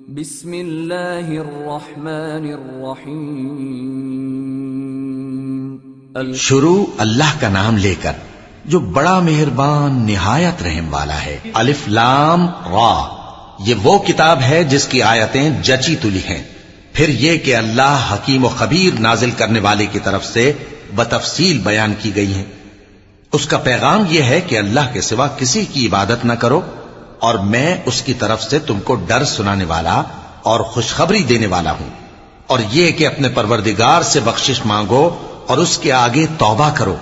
بسم اللہ الرحمن الرحیم شروع اللہ کا نام لے کر جو بڑا مہربان نہایت رحم والا ہے۔ الف لام را، یہ وہ کتاب ہے جس کی آیتیں جچی تلی ہیں۔ پھر یہ کہ اللہ حکیم و خبیر نازل کرنے والے کی طرف سے بتفصیل بیان کی گئی ہیں۔ اس کا پیغام یہ ہے کہ اللہ کے سوا کسی کی عبادت نہ کرو، اور میں اس کی طرف سے تم کو ڈر سنانے والا اور خوشخبری دینے والا ہوں۔ اور یہ کہ اپنے پروردگار سے بخشش مانگو اور اس کے آگے توبہ کرو،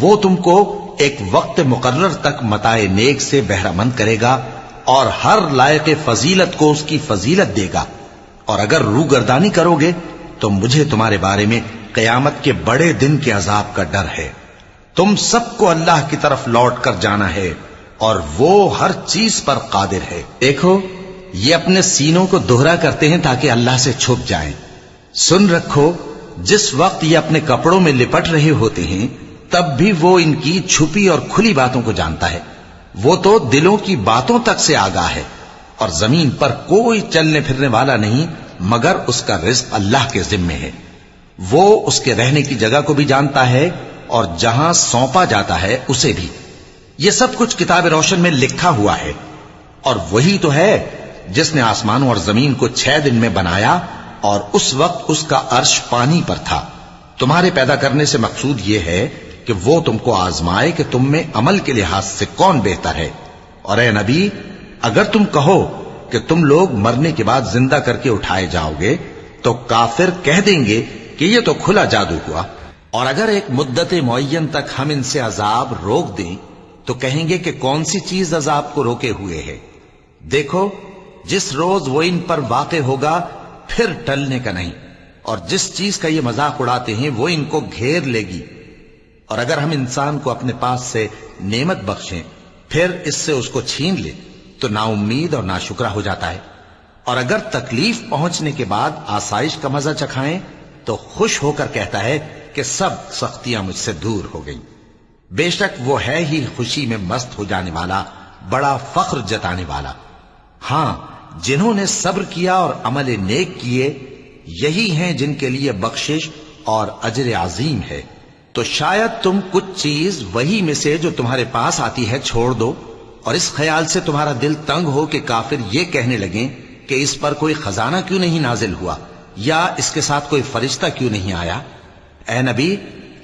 وہ تم کو ایک وقت مقرر تک متاع نیک سے بہرہ مند کرے گا اور ہر لائق فضیلت کو اس کی فضیلت دے گا۔ اور اگر روگردانی کرو گے تو مجھے تمہارے بارے میں قیامت کے بڑے دن کے عذاب کا ڈر ہے۔ تم سب کو اللہ کی طرف لوٹ کر جانا ہے اور وہ ہر چیز پر قادر ہے۔ دیکھو، یہ اپنے سینوں کو دوہرا کرتے ہیں تاکہ اللہ سے چھپ جائیں۔ سن رکھو، جس وقت یہ اپنے کپڑوں میں لپٹ رہے ہوتے ہیں تب بھی وہ ان کی چھپی اور کھلی باتوں کو جانتا ہے۔ وہ تو دلوں کی باتوں تک سے آگاہ ہے، اور زمین پر کوئی چلنے پھرنے والا نہیں مگر اس کا رزق اللہ کے ذمے ہے۔ وہ اس کے رہنے کی جگہ کو بھی جانتا ہے اور جہاں سونپا جاتا ہے اسے بھی۔ یہ سب کچھ کتاب روشن میں لکھا ہوا ہے۔ اور وہی تو ہے جس نے آسمانوں اور زمین کو 6 دن میں بنایا، اور اس وقت اس کا عرش پانی پر تھا۔ تمہارے پیدا کرنے سے مقصود یہ ہے کہ وہ تم کو آزمائے کہ تم میں عمل کے لحاظ سے کون بہتر ہے۔ اور اے نبی، اگر تم کہو کہ تم لوگ مرنے کے بعد زندہ کر کے اٹھائے جاؤ گے تو کافر کہہ دیں گے کہ یہ تو کھلا جادو ہوا۔ اور اگر ایک مدت معین تک ہم ان سے عذاب روک دیں تو کہیں گے کہ کون سی چیز عذاب کو روکے ہوئے ہے۔ دیکھو، جس روز وہ ان پر واقع ہوگا پھر ٹلنے کا نہیں، اور جس چیز کا یہ مذاق اڑاتے ہیں وہ ان کو گھیر لے گی۔ اور اگر ہم انسان کو اپنے پاس سے نعمت بخشیں پھر اس سے اس کو چھین لے تو نا امید اور ناشکرا ہو جاتا ہے۔ اور اگر تکلیف پہنچنے کے بعد آسائش کا مزہ چکھائیں تو خوش ہو کر کہتا ہے کہ سب سختیاں مجھ سے دور ہو گئیں۔ بے شک وہ ہے ہی خوشی میں مست ہو جانے والا، بڑا فخر جتانے والا۔ ہاں، جنہوں نے صبر کیا اور عمل نیک کیے، یہی ہیں جن کے لیے بخشش اور اجر عظیم ہے۔ تو شاید تم کچھ چیز وہی میں سے جو تمہارے پاس آتی ہے چھوڑ دو، اور اس خیال سے تمہارا دل تنگ ہو کہ کافر یہ کہنے لگیں کہ اس پر کوئی خزانہ کیوں نہیں نازل ہوا، یا اس کے ساتھ کوئی فرشتہ کیوں نہیں آیا۔ اے نبی،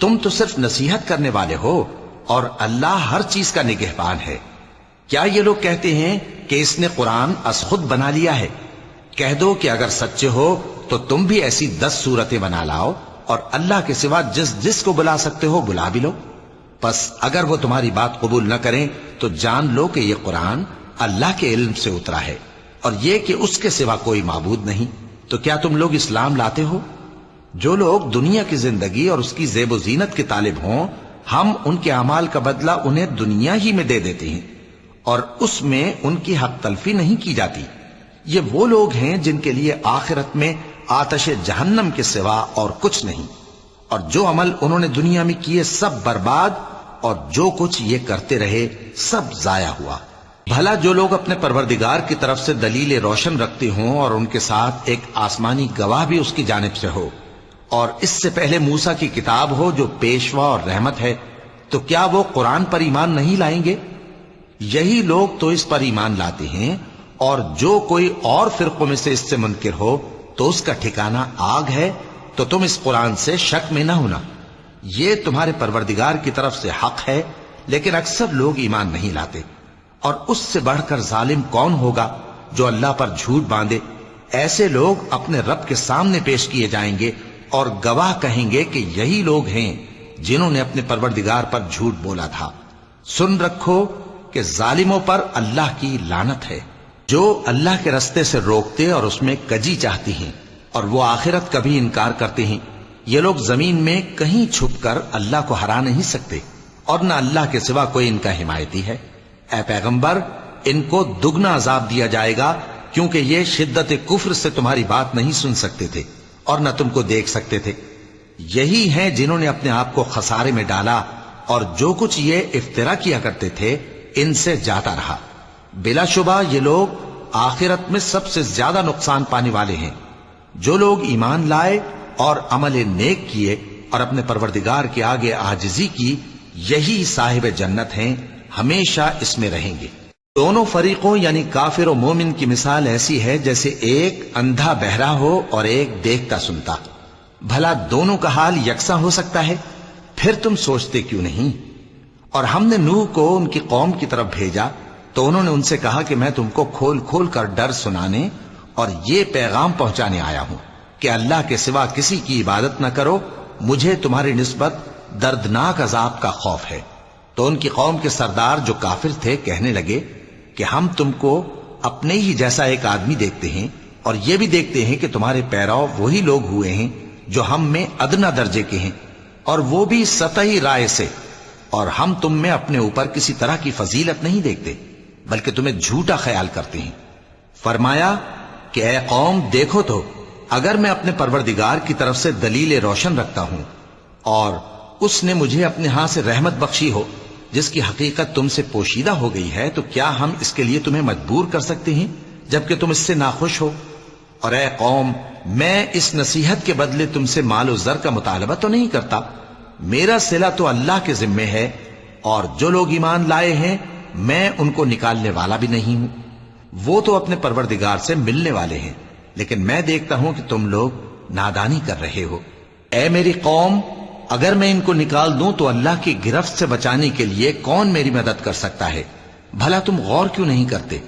تم تو صرف نصیحت کرنے والے ہو، اور اللہ ہر چیز کا نگہبان ہے۔ کیا یہ لوگ کہتے ہیں کہ اس نے قرآن از خود بنا لیا ہے؟ کہہ دو کہ اگر سچے ہو تو تم بھی ایسی 10 صورتیں بنا لاؤ، اور اللہ کے سوا جس جس کو بلا سکتے ہو بلا بھی لو۔ پس اگر وہ تمہاری بات قبول نہ کریں تو جان لو کہ یہ قرآن اللہ کے علم سے اترا ہے، اور یہ کہ اس کے سوا کوئی معبود نہیں۔ تو کیا تم لوگ اسلام لاتے ہو؟ جو لوگ دنیا کی زندگی اور اس کی زیب و زینت کے طالب ہوں، ہم ان کے اعمال کا بدلہ انہیں دنیا ہی میں دے دیتے ہیں، اور اس میں ان کی حق تلفی نہیں کی جاتی۔ یہ وہ لوگ ہیں جن کے لیے آخرت میں آتش جہنم کے سوا اور کچھ نہیں، اور جو عمل انہوں نے دنیا میں کیے سب برباد، اور جو کچھ یہ کرتے رہے سب ضائع ہوا۔ بھلا جو لوگ اپنے پروردگار کی طرف سے دلیل روشن رکھتے ہوں اور ان کے ساتھ ایک آسمانی گواہ بھی اس کی جانب سے ہو، اور اس سے پہلے موسیٰ کی کتاب ہو جو پیشوا اور رحمت ہے، تو کیا وہ قرآن پر ایمان نہیں لائیں گے؟ یہی لوگ تو اس پر ایمان لاتے ہیں، اور جو کوئی اور فرقوں میں سے اس سے منکر ہو تو اس کا ٹھکانہ آگ ہے۔ تو تم اس قرآن سے شک میں نہ ہونا، یہ تمہارے پروردگار کی طرف سے حق ہے، لیکن اکثر لوگ ایمان نہیں لاتے۔ اور اس سے بڑھ کر ظالم کون ہوگا جو اللہ پر جھوٹ باندھے؟ ایسے لوگ اپنے رب کے سامنے پیش کیے جائیں گے اور گواہ کہیں گے کہ یہی لوگ ہیں جنہوں نے اپنے پروردگار پر جھوٹ بولا تھا۔ سن رکھو کہ ظالموں پر اللہ کی لعنت ہے، جو اللہ کے رستے سے روکتے اور اس میں کجی چاہتی ہیں، اور وہ آخرت کا بھی انکار کرتے ہیں۔ یہ لوگ زمین میں کہیں چھپ کر اللہ کو ہرا نہیں سکتے، اور نہ اللہ کے سوا کوئی ان کا حمایتی ہے۔ اے پیغمبر، ان کو دگنا عذاب دیا جائے گا، کیونکہ یہ شدت کفر سے تمہاری بات نہیں سن سکتے تھے اور نہ تم کو دیکھ سکتے تھے۔ یہی ہیں جنہوں نے اپنے آپ کو خسارے میں ڈالا، اور جو کچھ یہ افترا کیا کرتے تھے ان سے جاتا رہا۔ بلا شبہ یہ لوگ آخرت میں سب سے زیادہ نقصان پانے والے ہیں۔ جو لوگ ایمان لائے اور عمل نیک کیے اور اپنے پروردگار کے آگے عاجزی کی، یہی صاحب جنت ہیں، ہمیشہ اس میں رہیں گے۔ دونوں فریقوں یعنی کافر و مومن کی مثال ایسی ہے جیسے ایک اندھا بہرا ہو اور ایک دیکھتا سنتا۔ بھلا دونوں کا حال یکساں ہو سکتا ہے؟ پھر تم سوچتے کیوں نہیں؟ اور ہم نے نوح کو ان کی قوم کی طرف بھیجا تو انہوں نے ان سے کہا کہ میں تم کو کھول کھول کر ڈر سنانے اور یہ پیغام پہنچانے آیا ہوں کہ اللہ کے سوا کسی کی عبادت نہ کرو، مجھے تمہاری نسبت دردناک عذاب کا خوف ہے۔ تو ان کی قوم کے سردار جو کافر تھے کہنے لگے کہ ہم تم کو اپنے ہی جیسا ایک آدمی دیکھتے ہیں اور یہ بھی دیکھتے ہیں کہ تمہارے پیرو وہی لوگ ہوئے ہیں جو ہم میں ادنا درجے کے ہیں، اور وہ بھی سطحی رائے سے، اور ہم تم میں اپنے اوپر کسی طرح کی فضیلت نہیں دیکھتے بلکہ تمہیں جھوٹا خیال کرتے ہیں۔ فرمایا کہ اے قوم دیکھو تو، اگر میں اپنے پروردگار کی طرف سے دلیل روشن رکھتا ہوں اور اس نے مجھے اپنے ہاں سے رحمت بخشی ہو جس کی حقیقت تم سے پوشیدہ ہو گئی ہے، تو کیا ہم اس کے لیے تمہیں مجبور کر سکتے ہیں جبکہ تم اس سے ناخوش ہو؟ اور اے قوم، میں اس نصیحت کے بدلے تم سے مال و زر کا مطالبہ تو نہیں کرتا، میرا صلہ تو اللہ کے ذمے ہے، اور جو لوگ ایمان لائے ہیں میں ان کو نکالنے والا بھی نہیں ہوں، وہ تو اپنے پروردگار سے ملنے والے ہیں، لیکن میں دیکھتا ہوں کہ تم لوگ نادانی کر رہے ہو۔ اے میری قوم، اگر میں ان کو نکال دوں تو اللہ کی گرفت سے بچانے کے لیے کون میری مدد کر سکتا ہے؟ بھلا تم غور کیوں نہیں کرتے؟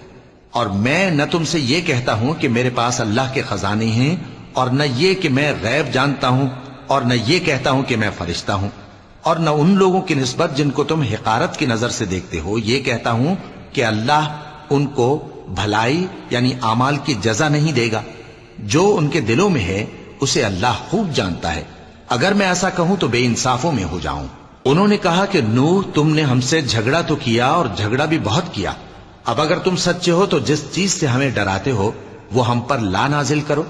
اور میں نہ تم سے یہ کہتا ہوں کہ میرے پاس اللہ کے خزانے ہیں، اور نہ یہ کہ میں غیب جانتا ہوں، اور نہ یہ کہتا ہوں کہ میں فرشتہ ہوں، اور نہ ان لوگوں کی نسبت جن کو تم حقارت کی نظر سے دیکھتے ہو یہ کہتا ہوں کہ اللہ ان کو بھلائی یعنی اعمال کی جزا نہیں دے گا۔ جو ان کے دلوں میں ہے اسے اللہ خوب جانتا ہے، اگر میں ایسا کہوں تو بے انصافوں میں ہو جاؤں۔ انہوں نے کہا کہ نوح، تم نے ہم سے جھگڑا تو کیا اور جھگڑا بھی بہت کیا، اب اگر تم سچے ہو تو جس چیز سے ہمیں ڈراتے ہو وہ ہم پر لا نازل کرو۔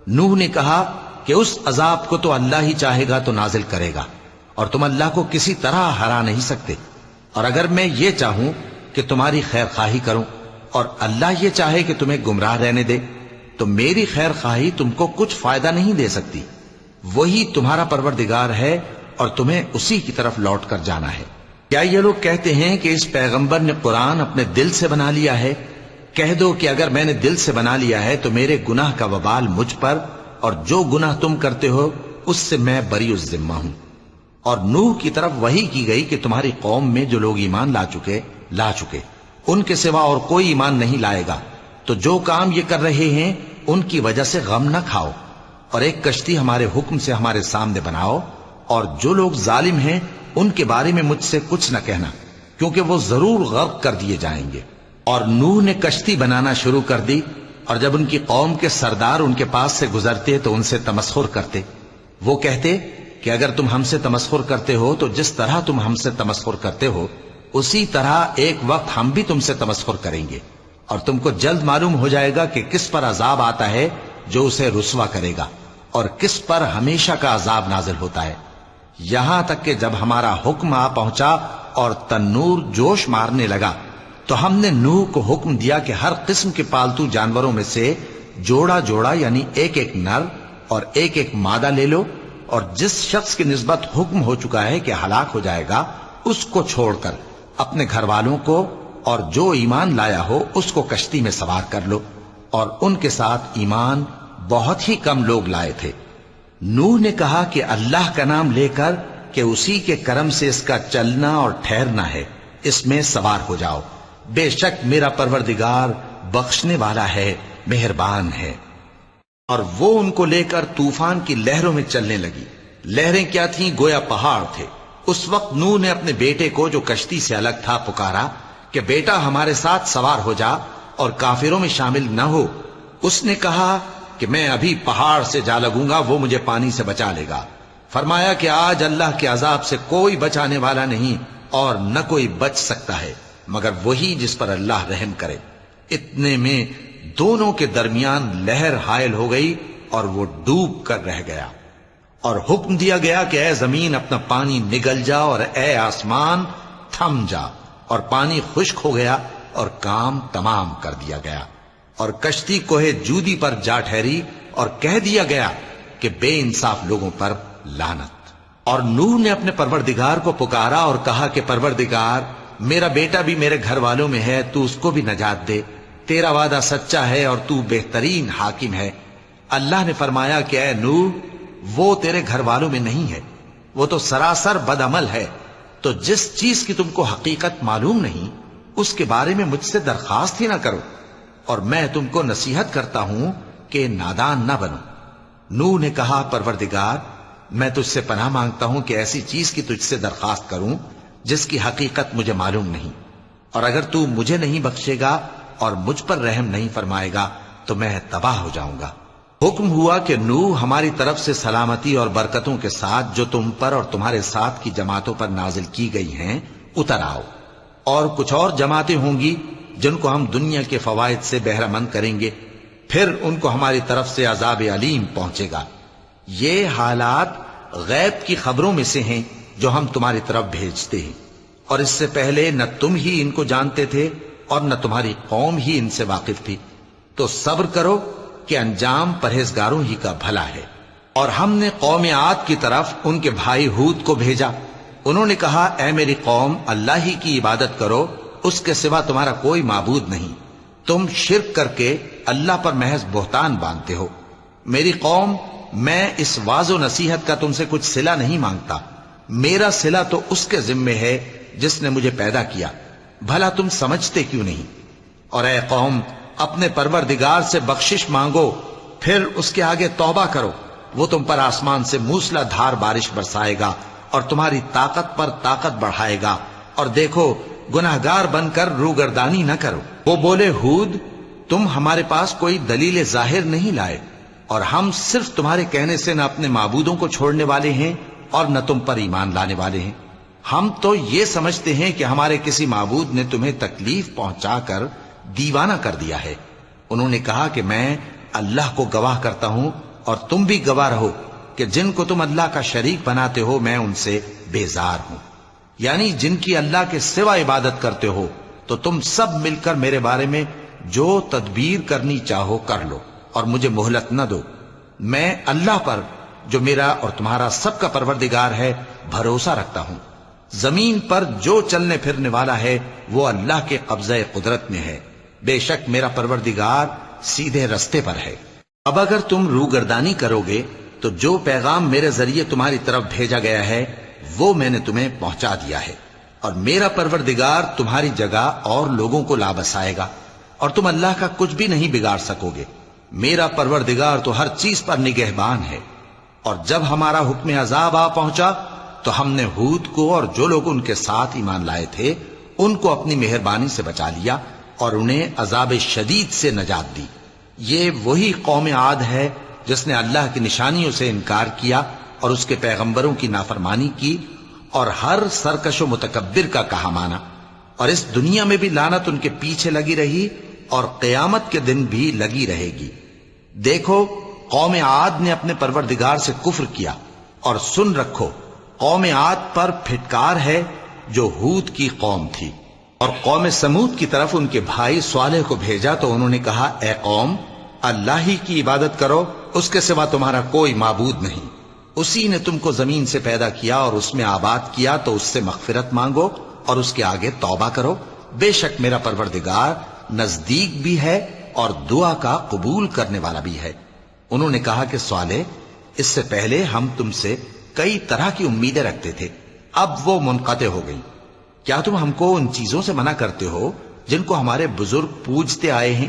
نوح نے کہا کہ اس عذاب کو تو اللہ ہی چاہے گا تو نازل کرے گا، اور تم اللہ کو کسی طرح ہرا نہیں سکتے، اور اگر میں یہ چاہوں کہ تمہاری خیر خواہی کروں اور اللہ یہ چاہے کہ تمہیں گمراہ رہنے دے تو میری خیر خواہی تم کو کچھ فائدہ نہیں دے سکتی۔ وہی تمہارا پروردگار ہے اور تمہیں اسی کی طرف لوٹ کر جانا ہے۔ کیا یہ لوگ کہتے ہیں کہ اس پیغمبر نے قرآن اپنے دل سے بنا لیا ہے؟ کہہ دو کہ اگر میں نے دل سے بنا لیا ہے تو میرے گناہ کا وبال مجھ پر، اور جو گناہ تم کرتے ہو اس سے میں بری الذمہ ہوں۔ اور نوح کی طرف وحی کی گئی کہ تمہاری قوم میں جو لوگ ایمان لا چکے ان کے سوا اور کوئی ایمان نہیں لائے گا، تو جو کام یہ کر رہے ہیں ان کی وجہ سے غم نہ کھاؤ، اور ایک کشتی ہمارے حکم سے ہمارے سامنے بناؤ، اور جو لوگ ظالم ہیں ان کے بارے میں مجھ سے کچھ نہ کہنا، کیونکہ وہ ضرور غرق کر دیے جائیں گے۔ اور نوح نے کشتی بنانا شروع کر دی، اور جب ان کی قوم کے سردار ان کے پاس سے گزرتے تو ان سے تمسخر کرتے۔ وہ کہتے کہ اگر تم ہم سے تمسخر کرتے ہو تو جس طرح تم ہم سے تمسخر کرتے ہو اسی طرح ایک وقت ہم بھی تم سے تمسخر کریں گے، اور تم کو جلد معلوم ہو جائے گا کہ کس پر عذاب آتا ہے جو اسے رسوا کرے گا، اور کس پر ہمیشہ کا عذاب نازل ہوتا ہے۔ یہاں تک کہ جب ہمارا حکم آ پہنچا اور تنور جوش مارنے لگا تو ہم نے نوح کو حکم دیا کہ ہر قسم کے پالتو جانوروں میں سے جوڑا جوڑا یعنی ایک ایک نر اور ایک ایک مادہ لے لو، اور جس شخص کی نسبت حکم ہو چکا ہے کہ ہلاک ہو جائے گا اس کو چھوڑ کر اپنے گھر والوں کو اور جو ایمان لایا ہو اس کو کشتی میں سوار کر لو۔ اور ان کے ساتھ ایمان بہت ہی کم لوگ لائے تھے۔ نوح نے کہا کہ اللہ کا نام لے کر کہ اسی کے کرم سے اس کا چلنا اور ٹھہرنا ہے، اس میں سوار ہو جاؤ، بے شک میرا پروردگار بخشنے والا ہے، مہربان ہے۔ اور وہ ان کو لے کر طوفان کی لہروں میں چلنے لگی۔ لہریں کیا تھیں؟ گویا پہاڑ تھے۔ اس وقت نوح نے اپنے بیٹے کو جو کشتی سے الگ تھا پکارا کہ بیٹا ہمارے ساتھ سوار ہو جا اور کافروں میں شامل نہ ہو۔ اس نے کہا کہ میں ابھی پہاڑ سے جا لگوں گا، وہ مجھے پانی سے بچا لے گا۔ فرمایا کہ آج اللہ کے عذاب سے کوئی بچانے والا نہیں اور نہ کوئی بچ سکتا ہے مگر وہی جس پر اللہ رحم کرے۔ اتنے میں دونوں کے درمیان لہر حائل ہو گئی اور وہ ڈوب کر رہ گیا، اور حکم دیا گیا کہ اے زمین اپنا پانی نگل جا اور اے آسمان تھم جا، اور پانی خشک ہو گیا اور کام تمام کر دیا گیا۔ اور کشتی کوہ جودی پر جا ٹھہری اور کہہ دیا گیا کہ بے انصاف لوگوں پر لعنت۔ اور نوح نے اپنے پروردگار کو پکارا اور کہا کہ پروردگار، میرا بیٹا بھی میرے گھر والوں میں ہے، تو اس کو بھی نجات دے، تیرا وعدہ سچا ہے اور تو بہترین حاکم ہے۔ اللہ نے فرمایا کہ اے نوح، وہ تیرے گھر والوں میں نہیں ہے، وہ تو سراسر بد عمل ہے، تو جس چیز کی تم کو حقیقت معلوم نہیں اس کے بارے میں مجھ سے درخواست ہی نہ کرو، اور میں تم کو نصیحت کرتا ہوں کہ نادان نہ بنو۔ نوح نے کہا پروردگار، میں تجھ سے پناہ مانگتا ہوں کہ ایسی چیز کی تجھ سے درخواست کروں جس کی حقیقت مجھے معلوم نہیں، اور اگر تو مجھے نہیں بخشے گا اور مجھ پر رحم نہیں فرمائے گا تو میں تباہ ہو جاؤں گا۔ حکم ہوا کہ نوح ہماری طرف سے سلامتی اور برکتوں کے ساتھ جو تم پر اور تمہارے ساتھ کی جماعتوں پر نازل کی گئی ہیں اتر آؤ، اور کچھ اور جماعتیں ہوں گی جن کو ہم دنیا کے فوائد سے بہرہ مند کریں گے، پھر ان کو ہماری طرف سے عذاب علیم پہنچے گا۔ یہ حالات غیب کی خبروں میں سے ہیں جو ہم تمہاری طرف بھیجتے ہیں، اور اس سے پہلے نہ تم ہی ان کو جانتے تھے اور نہ تمہاری قوم ہی ان سے واقف تھی، تو صبر کرو کہ انجام پرہیزگاروں ہی کا بھلا ہے۔ اور ہم نے قوم عاد کی طرف ان کے بھائی ہود کو بھیجا، انہوں نے کہا اے میری قوم، اللہ ہی کی عبادت کرو، اس کے سوا تمہارا کوئی معبود نہیں، تم شرک کر کے اللہ پر محض بہتان باندھتے ہو۔ میری قوم، میں اس واعظ و نصیحت کا تم سے کچھ صلہ نہیں مانگتا، میرا صلہ تو اس کے ذمے ہے جس نے مجھے پیدا کیا، بھلا تم سمجھتے کیوں نہیں؟ اور اے قوم، اپنے پروردگار سے بخشش مانگو، پھر اس کے آگے توبہ کرو، وہ تم پر آسمان سے موسلا دھار بارش برسائے گا اور تمہاری طاقت پر طاقت بڑھائے گا، اور دیکھو گناہگار بن کر روگردانی نہ کرو۔ وہ بولے ہود، تم ہمارے پاس کوئی دلیل ظاہر نہیں لائے، اور ہم صرف تمہارے کہنے سے نہ اپنے معبودوں کو چھوڑنے والے ہیں اور نہ تم پر ایمان لانے والے ہیں۔ ہم تو یہ سمجھتے ہیں کہ ہمارے کسی معبود نے تمہیں تکلیف پہنچا کر دیوانہ کر دیا ہے۔ انہوں نے کہا کہ میں اللہ کو گواہ کرتا ہوں اور تم بھی گواہ رہو کہ جن کو تم اللہ کا شریک بناتے ہو میں ان سے بیزار ہوں، یعنی جن کی اللہ کے سوا عبادت کرتے ہو، تو تم سب مل کر میرے بارے میں جو تدبیر کرنی چاہو کر لو اور مجھے مہلت نہ دو۔ میں اللہ پر جو میرا اور تمہارا سب کا پروردگار ہے بھروسہ رکھتا ہوں۔ زمین پر جو چلنے پھرنے والا ہے وہ اللہ کے قبضہ قدرت میں ہے، بے شک میرا پروردگار سیدھے رستے پر ہے۔ اب اگر تم روگردانی کرو گے تو جو پیغام میرے ذریعے تمہاری طرف بھیجا گیا ہے وہ میں نے تمہیں پہنچا دیا ہے، اور میرا پروردگار تمہاری جگہ اور لوگوں کو لا بسائے گا، اور تم اللہ کا کچھ بھی نہیں بگاڑ سکو گے۔ میرا پروردگار تو ہر چیز پر نگہبان ہے۔ اور جب ہمارا حکم عذاب آ پہنچا تو ہم نے ہود کو اور جو لوگ ان کے ساتھ ایمان لائے تھے ان کو اپنی مہربانی سے بچا لیا اور انہیں عذاب شدید سے نجات دی۔ یہ وہی قوم عاد ہے جس نے اللہ کی نشانیوں سے انکار کیا اور اس کے پیغمبروں کی نافرمانی کی اور ہر سرکش و متکبر کا کہا مانا، اور اس دنیا میں بھی لعنت ان کے پیچھے لگی رہی اور قیامت کے دن بھی لگی رہے گی۔ دیکھو قوم عاد نے اپنے پروردگار سے کفر کیا، اور سن رکھو قوم عاد پر پھٹکار ہے جو ہود کی قوم تھی۔ اور قوم سمود کی طرف ان کے بھائی صالح کو بھیجا تو انہوں نے کہا اے قوم، اللہ ہی کی عبادت کرو، اس کے سوا تمہارا کوئی معبود نہیں، اسی نے تم کو زمین سے پیدا کیا اور اس میں آباد کیا، تو اس سے مغفرت مانگو اور اس کے آگے توبہ کرو، بے شک میرا پروردگار نزدیک بھی ہے اور دعا کا قبول کرنے والا بھی ہے۔ انہوں نے کہا کہ صالح، اس سے پہلے ہم تم سے کئی طرح کی امیدیں رکھتے تھے، اب وہ منقطع ہو گئی۔ کیا تم ہم کو ان چیزوں سے منع کرتے ہو جن کو ہمارے بزرگ پوجتے آئے ہیں؟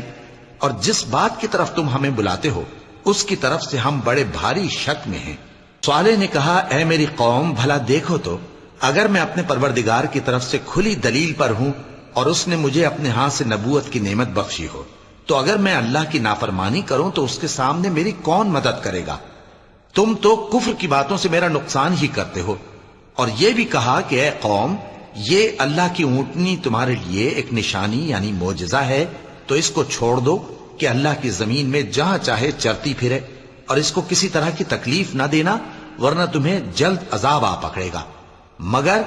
اور جس بات کی طرف تم ہمیں بلاتے ہو اس کی طرف سے ہم بڑے بھاری شک میں ہیں۔ صالح نے کہا اے میری قوم، بھلا دیکھو تو اگر میں اپنے پروردگار کی طرف سے کھلی دلیل پر ہوں اور اس نے مجھے اپنے ہاتھ سے نبوت کی نعمت بخشی ہو، تو اگر میں اللہ کی نافرمانی کروں تو اس کے سامنے میری کون مدد کرے گا؟ تم تو کفر کی باتوں سے میرا نقصان ہی کرتے ہو۔ اور یہ بھی کہا کہ اے قوم، یہ اللہ کی اونٹنی تمہارے لیے ایک نشانی یعنی معجزہ ہے، تو اس کو چھوڑ دو کہ اللہ کی زمین میں جہاں چاہے چرتی پھرے، اور اس کو کسی طرح کی تکلیف نہ دینا ورنہ تمہیں جلد عذاب آ پکڑے گا۔ مگر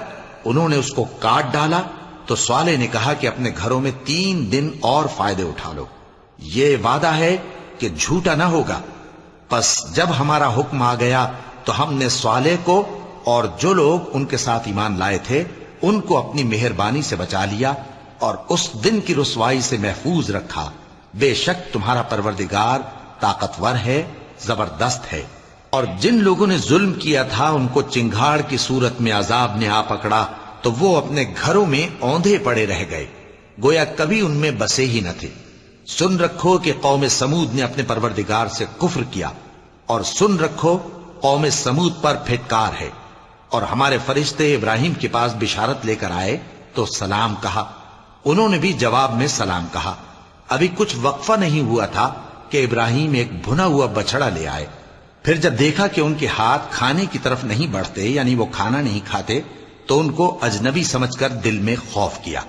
انہوں نے اس کو کاٹ ڈالا تو صالح نے کہا کہ اپنے گھروں میں 3 دن اور فائدے اٹھا لو، یہ وعدہ ہے کہ جھوٹا نہ ہوگا۔ پس جب ہمارا حکم آ گیا تو ہم نے صالح کو اور جو لوگ ان کے ساتھ ایمان لائے تھے ان کو اپنی مہربانی سے بچا لیا اور اس دن کی رسوائی سے محفوظ رکھا۔ بے شک تمہارا پروردگار طاقتور ہے، زبردست ہے۔ اور جن لوگوں نے ظلم کیا تھا ان کو چنگھاڑ کی صورت میں عذاب نے آ پکڑا تو وہ اپنے گھروں میں اوندھے پڑے رہ گئے، گویا کبھی ان میں بسے ہی نہ تھے۔ سن رکھو کہ قوم سمود نے اپنے پروردگار سے کفر کیا، اور سن رکھو قوم سمود پر پھٹکار ہے۔ اور ہمارے فرشتے ابراہیم کے پاس بشارت لے کر آئے تو سلام کہا، انہوں نے بھی جواب میں سلام کہا۔ ابھی کچھ وقفہ نہیں ہوا تھا کہ ابراہیم ایک بھنا ہوا بچڑا لے آئے۔ پھر جب دیکھا کہ ان کے ہاتھ کھانے کی طرف نہیں بڑھتے، یعنی وہ کھانا نہیں کھاتے، تو ان کو اجنبی سمجھ کر دل میں خوف کیا۔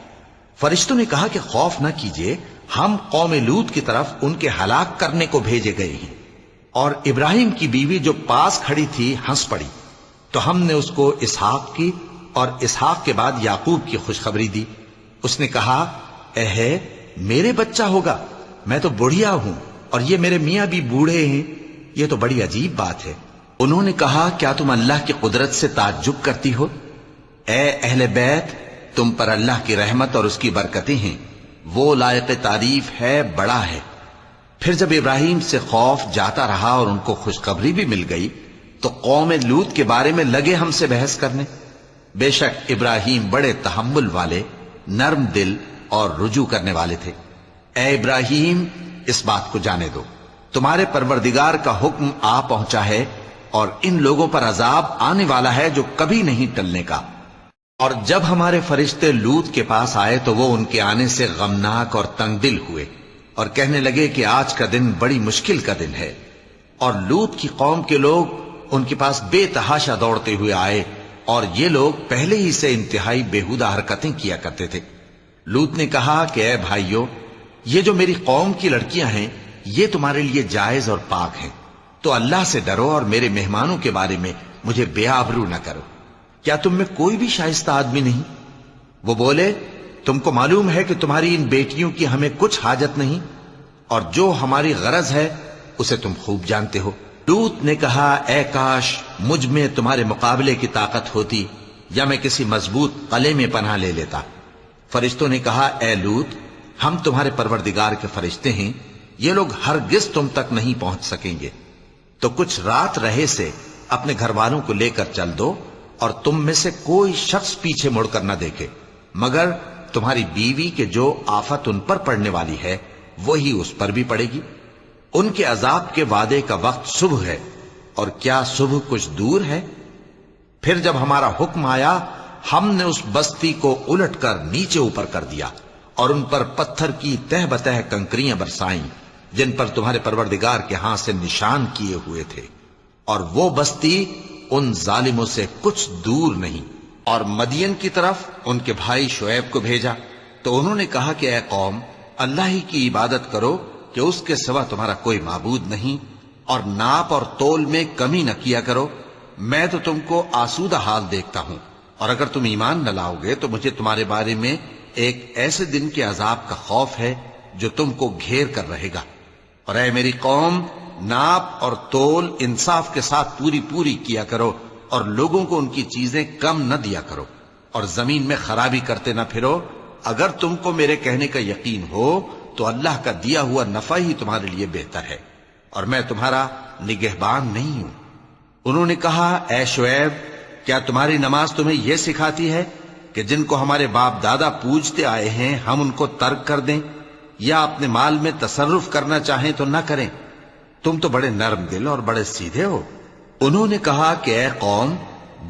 فرشتوں نے کہا کہ خوف نہ کیجیے، ہم قوم لوط کی طرف ان کے ہلاک کرنے کو بھیجے گئے ہیں۔ اور ابراہیم کی بیوی جو پاس کھڑی تھی ہنس پڑی، تو ہم نے اس کو اسحاق کی اور اسحاق کے بعد یعقوب کی خوشخبری دی۔ اس نے کہا، اے میرے بچہ ہوگا، میں تو بڑھیا ہوں اور یہ میرے میاں بھی بوڑھے ہیں، یہ تو بڑی عجیب بات ہے۔ انہوں نے کہا، کیا تم اللہ کی قدرت سے تعجب کرتی ہو؟ اے اہل بیت، تم پر اللہ کی رحمت اور اس کی برکتیں ہیں، وہ لائق تعریف ہے، بڑا ہے۔ پھر جب ابراہیم سے خوف جاتا رہا اور ان کو خوشخبری بھی مل گئی تو قوم لوط کے بارے میں لگے ہم سے بحث کرنے۔ بے شک ابراہیم بڑے تحمل والے، نرم دل اور رجوع کرنے والے تھے۔ اے ابراہیم، اس بات کو جانے دو، تمہارے پروردگار کا حکم آ پہنچا ہے اور ان لوگوں پر عذاب آنے والا ہے جو کبھی نہیں ٹلنے کا۔ اور جب ہمارے فرشتے لوط کے پاس آئے تو وہ ان کے آنے سے غمناک اور تنگ دل ہوئے اور کہنے لگے کہ آج کا دن بڑی مشکل کا دن ہے۔ اور لوط کی قوم کے لوگ ان کے پاس بے تحاشا دوڑتے ہوئے آئے، اور یہ لوگ پہلے ہی سے انتہائی بےہودہ حرکتیں کیا کرتے تھے۔ لوط نے کہا کہ اے بھائیو، یہ جو میری قوم کی لڑکیاں ہیں یہ تمہارے لیے جائز اور پاک ہیں، تو اللہ سے ڈرو اور میرے مہمانوں کے بارے میں مجھے بے آبرو نہ کرو۔ کیا تم میں کوئی بھی شائستہ آدمی نہیں؟ وہ بولے، تم کو معلوم ہے کہ تمہاری ان بیٹیوں کی ہمیں کچھ حاجت نہیں، اور جو ہماری غرض ہے اسے تم خوب جانتے ہو۔ لوط نے کہا، اے کاش مجھ میں تمہارے مقابلے کی طاقت ہوتی، یا میں کسی مضبوط قلعے میں پناہ لے لیتا۔ فرشتوں نے کہا، اے لوط، ہم تمہارے پروردگار کے فرشتے ہیں، یہ لوگ ہرگز تم تک نہیں پہنچ سکیں گے، تو کچھ رات رہے سے اپنے گھر والوں کو لے کر چل دو، اور تم میں سے کوئی شخص پیچھے مڑ کر نہ دیکھے مگر تمہاری بیوی کے جو آفت ان پر پڑنے والی ہے وہی اس پر بھی پڑے گی۔ ان کے عذاب کے وعدے کا وقت صبح ہے، اور کیا صبح کچھ دور ہے؟ پھر جب ہمارا حکم آیا ہم نے اس بستی کو الٹ کر نیچے اوپر کر دیا اور ان پر پتھر کی تہ بتہ کنکریاں برسائیں جن پر تمہارے پروردگار کے ہاں سے نشان کیے ہوئے تھے، اور وہ بستی ان ظالموں سے کچھ دور نہیں۔ اور مدین کی طرف ان کے بھائی شعیب کو بھیجا تو انہوں نے کہا کہ اے قوم، اللہ ہی کی عبادت کرو کہ اس کے سوا تمہارا کوئی معبود نہیں، اور ناپ اور تول میں کمی نہ کیا کرو، میں تو تم کو آسودہ حال دیکھتا ہوں، اور اگر تم ایمان نہ لاؤ گے تو مجھے تمہارے بارے میں ایک ایسے دن کے عذاب کا خوف ہے جو تم کو گھیر کر رہے گا۔ اور اے میری قوم، ناپ اور تول انصاف کے ساتھ پوری کیا کرو، اور لوگوں کو ان کی چیزیں کم نہ دیا کرو، اور زمین میں خرابی کرتے نہ پھرو۔ اگر تم کو میرے کہنے کا یقین ہو تو اللہ کا دیا ہوا نفع ہی تمہارے لیے بہتر ہے، اور میں تمہارا نگہبان نہیں ہوں۔ انہوں نے کہا، اے شعیب، کیا تمہاری نماز تمہیں یہ سکھاتی ہے کہ جن کو ہمارے باپ دادا پوجتے آئے ہیں ہم ان کو ترک کر دیں، یا اپنے مال میں تصرف کرنا چاہیں تو نہ کریں؟ تم تو بڑے نرم دل اور بڑے سیدھے ہو۔ انہوں نے کہا کہ اے قوم،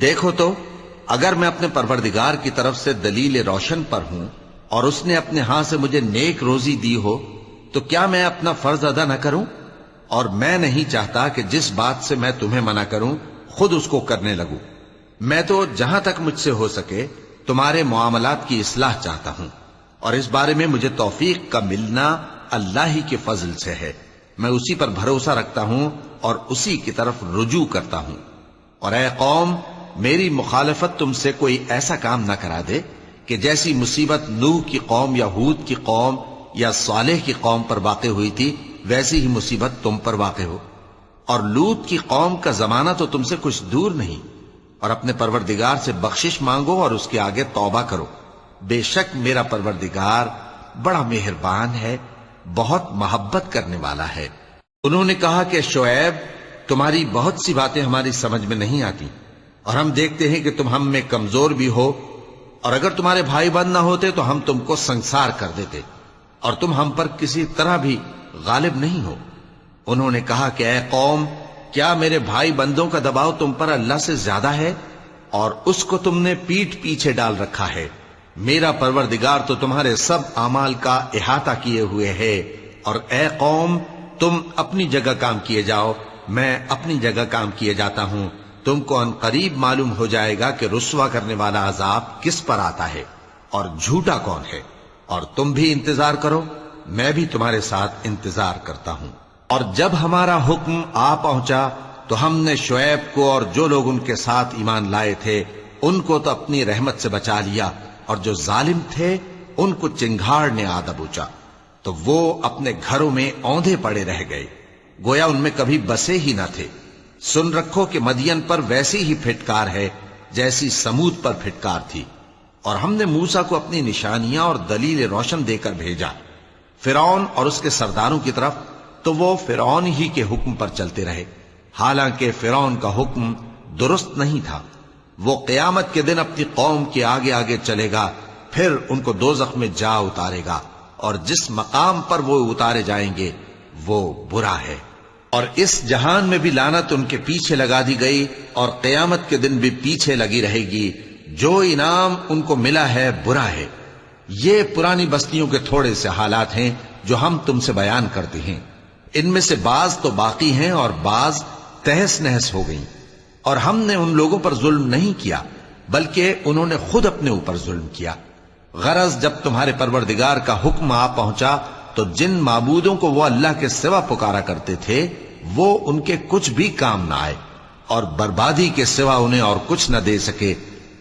دیکھو تو، اگر میں اپنے پروردگار کی طرف سے دلیل روشن پر ہوں اور اس نے اپنے ہاں سے مجھے نیک روزی دی ہو تو کیا میں اپنا فرض ادا نہ کروں؟ اور میں نہیں چاہتا کہ جس بات سے میں تمہیں منع کروں خود اس کو کرنے لگوں۔ میں تو جہاں تک مجھ سے ہو سکے تمہارے معاملات کی اصلاح چاہتا ہوں، اور اس بارے میں مجھے توفیق کا ملنا اللہ ہی کے فضل سے ہے۔ میں اسی پر بھروسہ رکھتا ہوں اور اسی کی طرف رجوع کرتا ہوں۔ اور اے قوم، میری مخالفت تم سے کوئی ایسا کام نہ کرا دے کہ جیسی مصیبت نوح کی قوم یا ہود کی قوم یا صالح کی قوم پر واقع ہوئی تھی ویسی ہی مصیبت تم پر واقع ہو. اور لوط کی قوم کا زمانہ تو تم سے کچھ دور نہیں. اور اپنے پروردگار سے بخشش مانگو اور اس کے آگے توبہ کرو. بے شک میرا پروردگار بڑا مہربان ہے، بہت محبت کرنے والا ہے. انہوں نے کہا کہ شعیب، تمہاری بہت سی باتیں ہماری سمجھ میں نہیں آتی، اور ہم دیکھتے ہیں کہ تم ہم میں کمزور بھی ہو، اور اگر تمہارے بھائی بند نہ ہوتے تو ہم تم کو سنسار کر دیتے، اور تم ہم پر کسی طرح بھی غالب نہیں ہو. انہوں نے کہا کہ اے قوم، کیا میرے بھائی بندوں کا دباؤ تم پر اللہ سے زیادہ ہے، اور اس کو تم نے پیٹھ پیچھے ڈال رکھا ہے؟ میرا پروردگار تو تمہارے سب اعمال کا احاطہ کیے ہوئے ہے. اور اے قوم، تم اپنی جگہ کام کیے جاؤ، میں اپنی جگہ کام کیے جاتا ہوں. تم کو ان قریب معلوم ہو جائے گا کہ رسوا کرنے والا عذاب کس پر آتا ہے اور جھوٹا کون ہے. اور تم بھی انتظار کرو، میں بھی تمہارے ساتھ انتظار کرتا ہوں. اور جب ہمارا حکم آ پہنچا تو ہم نے شعیب کو اور جو لوگ ان کے ساتھ ایمان لائے تھے ان کو تو اپنی رحمت سے بچا لیا، اور جو ظالم تھے ان کو چنگھاڑ نے آ دبوچا، تو وہ اپنے گھروں میں اوندھے پڑے رہ گئے، گویا ان میں کبھی بسے ہی نہ تھے. سن رکھو کہ مدین پر ویسی ہی پھٹکار ہے جیسی سمود پر پھٹکار تھی. اور ہم نے موسیٰ کو اپنی نشانیاں اور دلیل روشن دے کر بھیجا فرعون اور اس کے سرداروں کی طرف، تو وہ فرعون ہی کے حکم پر چلتے رہے، حالانکہ فرعون کا حکم درست نہیں تھا. وہ قیامت کے دن اپنی قوم کے آگے آگے چلے گا، پھر ان کو دوزخ میں جا اتارے گا، اور جس مقام پر وہ اتارے جائیں گے وہ برا ہے. اور اس جہان میں بھی لعنت ان کے پیچھے لگا دی گئی، اور قیامت کے دن بھی پیچھے لگی رہے گی. جو انعام ان کو ملا ہے برا ہے. یہ پرانی بستیوں کے تھوڑے سے حالات ہیں جو ہم تم سے بیان کرتے ہیں. ان میں سے بعض تو باقی ہیں اور بعض تہس نہس ہو گئیں. اور ہم نے ان لوگوں پر ظلم نہیں کیا بلکہ انہوں نے خود اپنے اوپر ظلم کیا. غرض جب تمہارے پروردگار کا حکم آ پہنچا تو جن معبودوں کو وہ اللہ کے سوا پکارا کرتے تھے وہ ان کے کچھ بھی کام نہ آئے، اور بربادی کے سوا انہیں اور کچھ نہ دے سکے.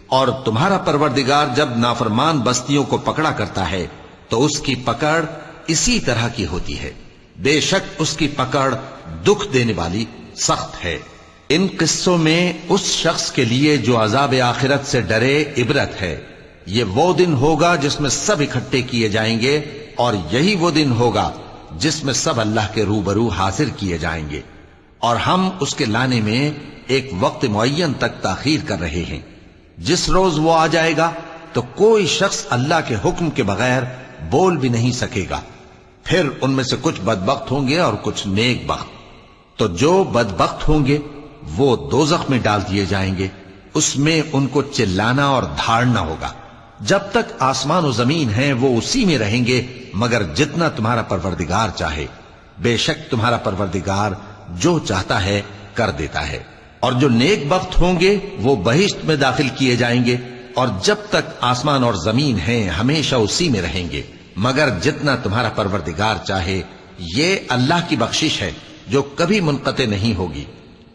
اور تمہارا پروردگار جب نافرمان بستیوں کو پکڑا کرتا ہے تو اس کی پکڑ اسی طرح کی ہوتی ہے. بے شک اس کی پکڑ دکھ دینے والی سخت ہے. ان قصوں میں اس شخص کے لیے جو عذاب آخرت سے ڈرے عبرت ہے. یہ وہ دن ہوگا جس میں سب اکٹھے کیے جائیں گے، اور یہی وہ دن ہوگا جس میں سب اللہ کے روبرو حاضر کیے جائیں گے. اور ہم اس کے لانے میں ایک وقت معین تک تاخیر کر رہے ہیں. جس روز وہ آ جائے گا تو کوئی شخص اللہ کے حکم کے بغیر بول بھی نہیں سکے گا. پھر ان میں سے کچھ بدبخت ہوں گے اور کچھ نیک بخت. تو جو بدبخت ہوں گے وہ دوزخ میں ڈال دیے جائیں گے، اس میں ان کو چلانا اور دھاڑنا ہوگا. جب تک آسمان و زمین ہیں وہ اسی میں رہیں گے مگر جتنا تمہارا پروردگار چاہے. بے شک تمہارا پروردگار جو چاہتا ہے کر دیتا ہے. اور جو نیک بخت ہوں گے وہ بہشت میں داخل کیے جائیں گے، اور جب تک آسمان اور زمین ہیں ہمیشہ اسی میں رہیں گے مگر جتنا تمہارا پروردگار چاہے. یہ اللہ کی بخشش ہے جو کبھی منقطع نہیں ہوگی.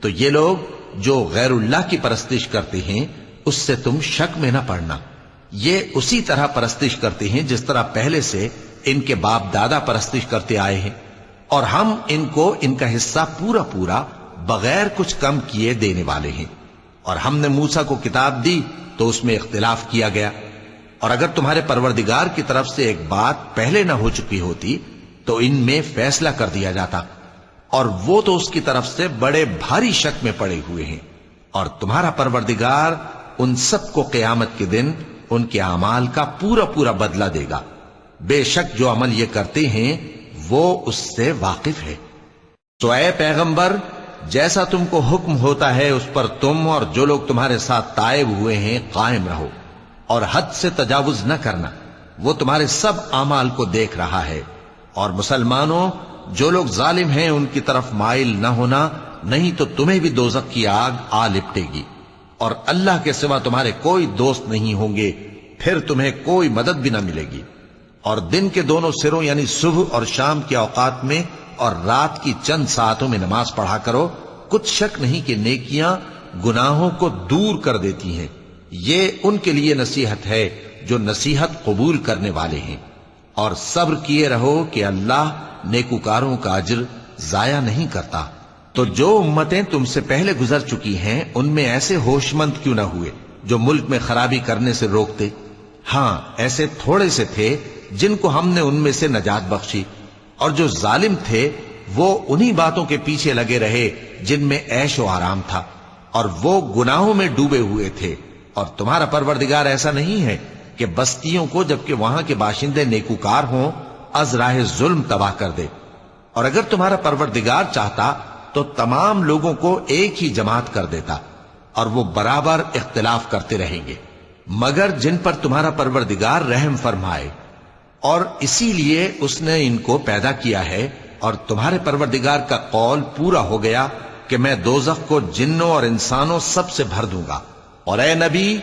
تو یہ لوگ جو غیر اللہ کی پرستش کرتے ہیں اس سے تم شک میں نہ پڑنا. یہ اسی طرح پرستش کرتے ہیں جس طرح پہلے سے ان کے باپ دادا پرستش کرتے آئے ہیں، اور ہم ان کو ان کا حصہ پورا پورا بغیر کچھ کم کیے دینے والے ہیں. اور ہم نے موسیٰ کو کتاب دی تو اس میں اختلاف کیا گیا، اور اگر تمہارے پروردگار کی طرف سے ایک بات پہلے نہ ہو چکی ہوتی تو ان میں فیصلہ کر دیا جاتا، اور وہ تو اس کی طرف سے بڑے بھاری شک میں پڑے ہوئے ہیں. اور تمہارا پروردگار ان سب کو قیامت کے دن ان کے اعمال کا پورا پورا بدلہ دے گا. بے شک جو عمل یہ کرتے ہیں وہ اس سے واقف ہے. تو اے پیغمبر، جیسا تم کو حکم ہوتا ہے اس پر تم اور جو لوگ تمہارے ساتھ تائب ہوئے ہیں قائم رہو، اور حد سے تجاوز نہ کرنا. وہ تمہارے سب اعمال کو دیکھ رہا ہے. اور مسلمانوں، جو لوگ ظالم ہیں ان کی طرف مائل نہ ہونا، نہیں تو تمہیں بھی دوزخ کی آگ آ لپٹے گی. اور اللہ کے سوا تمہارے کوئی دوست نہیں ہوں گے، پھر تمہیں کوئی مدد بھی نہ ملے گی. اور دن کے دونوں سروں یعنی صبح اور شام کے اوقات میں اور رات کی چند ساعتوں میں نماز پڑھا کرو. کچھ شک نہیں کہ نیکیاں گناہوں کو دور کر دیتی ہیں. یہ ان کے لیے نصیحت ہے جو نصیحت قبول کرنے والے ہیں. اور صبر کیے رہو کہ اللہ نیکوکاروں کا اجر ضائع نہیں کرتا۔ تو جو امتیں تم سے پہلے گزر چکی ہیں ان میں ایسے ہوش مند کیوں نہ ہوئے جو ملک میں خرابی کرنے سے روکتے؟ ہاں ایسے تھوڑے سے تھے جن کو ہم نے ان میں سے نجات بخشی، اور جو ظالم تھے وہ انہی باتوں کے پیچھے لگے رہے جن میں عیش و آرام تھا، اور وہ گناہوں میں ڈوبے ہوئے تھے۔ اور تمہارا پروردگار ایسا نہیں ہے کہ بستیوں کو جبکہ وہاں کے باشندے نیکوکار ہوں از راہ ظلم تباہ کر دے۔ اور اگر تمہارا پروردگار چاہتا تو تمام لوگوں کو ایک ہی جماعت کر دیتا، اور وہ برابر اختلاف کرتے رہیں گے، مگر جن پر تمہارا پروردگار رحم فرمائے۔ اور اسی لیے اس نے ان کو پیدا کیا ہے، اور تمہارے پروردگار کا قول پورا ہو گیا کہ میں دوزخ کو جنوں اور انسانوں سب سے بھر دوں گا۔ اور اے نبی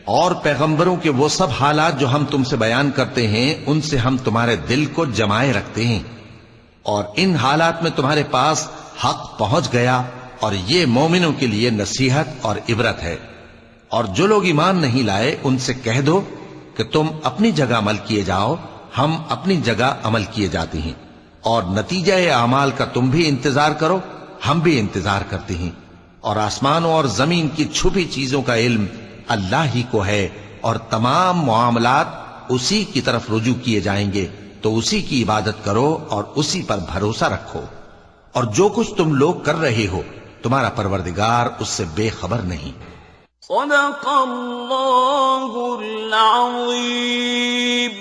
اور پیغمبروں کے وہ سب حالات جو ہم تم سے بیان کرتے ہیں ان سے ہم تمہارے دل کو جمائے رکھتے ہیں، اور ان حالات میں تمہارے پاس حق پہنچ گیا، اور یہ مومنوں کے لیے نصیحت اور عبرت ہے۔ اور جو لوگ ایمان نہیں لائے ان سے کہہ دو کہ تم اپنی جگہ عمل کیے جاؤ، ہم اپنی جگہ عمل کیے جاتے ہیں، اور نتیجہ اعمال کا تم بھی انتظار کرو، ہم بھی انتظار کرتے ہیں۔ اور آسمانوں اور زمین کی چھپی چیزوں کا علم اللہ ہی کو ہے، اور تمام معاملات اسی کی طرف رجوع کیے جائیں گے، تو اسی کی عبادت کرو اور اسی پر بھروسہ رکھو۔ اور جو کچھ تم لوگ کر رہے ہو تمہارا پروردگار اس سے بے خبر نہیں۔ صدق اللہ العظیم۔